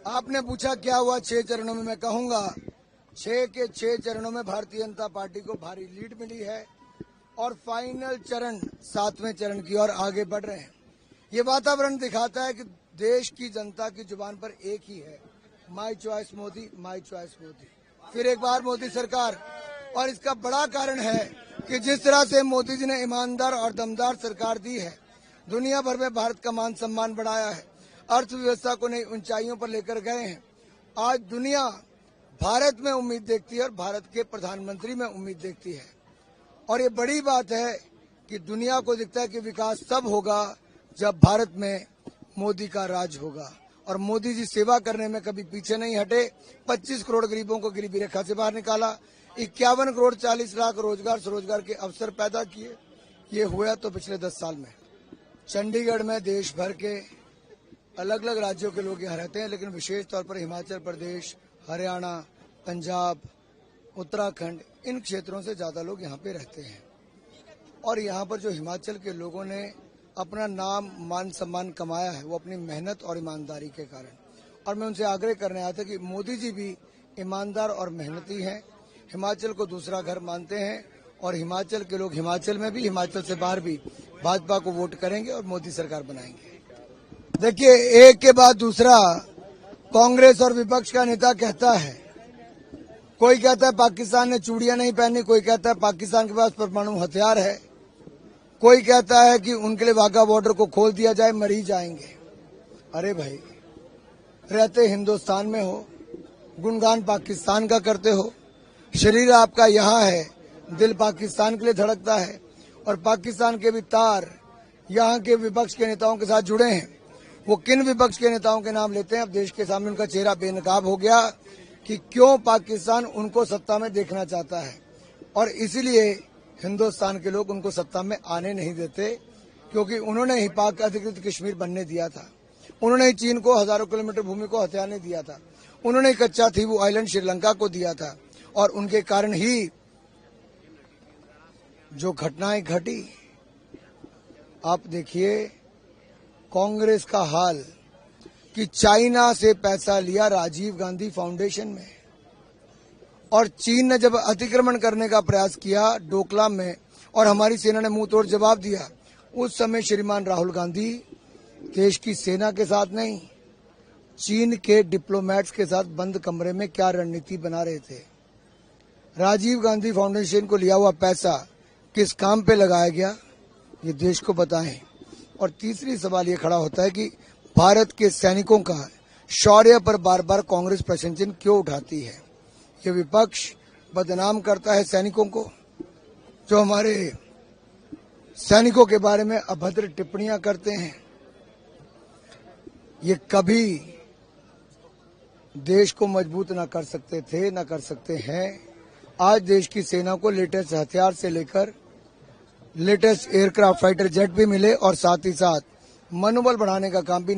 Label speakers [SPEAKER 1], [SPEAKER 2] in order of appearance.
[SPEAKER 1] आपने पूछा क्या हुआ 6 चरणों में। मैं कहूंगा 6 के 6 चरणों में भारतीय जनता पार्टी को भारी लीड मिली है और फाइनल चरण 7वें चरण की ओर आगे बढ़ रहे हैं। ये वातावरण दिखाता है कि देश की जनता की जुबान पर एक ही है, my choice Modi, my choice Modi, फिर एक बार मोदी सरकार। और इसका बड़ा कारण है कि जिस तरह से मोदी जी ने ईमानदार और दमदार सरकार दी है, दुनिया भर में भारत का मान सम्मान बढ़ाया है, अर्थव्यवस्था को नई ऊंचाइयों पर लेकर गए हैं। आज दुनिया भारत में उम्मीद देखती है और भारत के प्रधानमंत्री में उम्मीद देखती है। और ये बड़ी बात है कि दुनिया को दिखता है कि विकास तब होगा जब भारत में मोदी का राज होगा। और मोदी जी सेवा करने में कभी पीछे नहीं हटे। 25 करोड़ गरीबों को गरीबी रेखा से बाहर निकाला, 51 करोड़ 40 लाख रोजगार के अवसर पैदा किए। ये हुआ तो पिछले 10 साल में। चंडीगढ़ में देश भर के अलग अलग राज्यों के लोग यहाँ रहते हैं, लेकिन विशेष तौर पर हिमाचल प्रदेश, हरियाणा, पंजाब, उत्तराखंड, इन क्षेत्रों से ज्यादा लोग यहाँ पे रहते हैं। और यहाँ पर जो हिमाचल के लोगों ने अपना नाम मान सम्मान कमाया है, वो अपनी मेहनत और ईमानदारी के कारण। और मैं उनसे आग्रह करने आया था कि मोदी जी भी ईमानदार और मेहनती हैं, हिमाचल को दूसरा घर मानते हैं और हिमाचल के लोग हिमाचल में भी, हिमाचल से बाहर भी भाजपा को वोट करेंगे और मोदी सरकार बनाएंगे। देखिए, एक के बाद दूसरा कांग्रेस और विपक्ष का नेता कहता है, कोई कहता है पाकिस्तान ने चूड़ियां नहीं पहनी, कोई कहता है पाकिस्तान के पास परमाणु हथियार है, कोई कहता है कि उनके लिए वाघा बॉर्डर को खोल दिया जाए, मर ही जाएंगे। अरे भाई, रहते हिंदुस्तान में हो, गुणगान पाकिस्तान का करते हो, शरीर आपका यहाँ है, दिल पाकिस्तान के लिए धड़कता है। और पाकिस्तान के भी तार यहाँ के विपक्ष के नेताओं के साथ जुड़े हैं। वो किन विपक्ष के नेताओं के नाम लेते हैं, अब देश के सामने उनका चेहरा बेनकाब हो गया कि क्यों पाकिस्तान उनको सत्ता में देखना चाहता है। और इसीलिए हिंदुस्तान के लोग उनको सत्ता में आने नहीं देते, क्योंकि उन्होंने ही पाक अधिकृत कश्मीर बनने दिया था, उन्होंने ही चीन को हजारों किलोमीटर भूमि को हथियाने दिया था, उन्होंने ही कच्चा थीवू आइलैंड श्रीलंका को दिया था। और उनके कारण ही जो घटनाएं घटी, आप देखिए कांग्रेस का हाल कि चाइना से पैसा लिया राजीव गांधी फाउंडेशन में, और चीन ने जब अतिक्रमण करने का प्रयास किया डोकलाम में और हमारी सेना ने मुंह तोड़ जवाब दिया, उस समय श्रीमान राहुल गांधी देश की सेना के साथ नहीं, चीन के डिप्लोमेट्स के साथ बंद कमरे में क्या रणनीति बना रहे थे। राजीव गांधी फाउंडेशन को लिया हुआ पैसा किस काम पे लगाया गया, ये देश को बताएं। और तीसरी सवाल ये खड़ा होता है कि भारत के सैनिकों का शौर्य पर बार बार कांग्रेस प्रश्न चिन्ह क्यों उठाती है। ये विपक्ष बदनाम करता है सैनिकों को, जो हमारे सैनिकों के बारे में अभद्र टिप्पणियां करते हैं। ये कभी देश को मजबूत न कर सकते थे, न कर सकते हैं। आज देश की सेना को लेटेस्ट हथियार से लेकर लेटेस्ट एयरक्राफ्ट फाइटर जेट भी मिले और साथ ही साथ मनोबल बढ़ाने का काम भी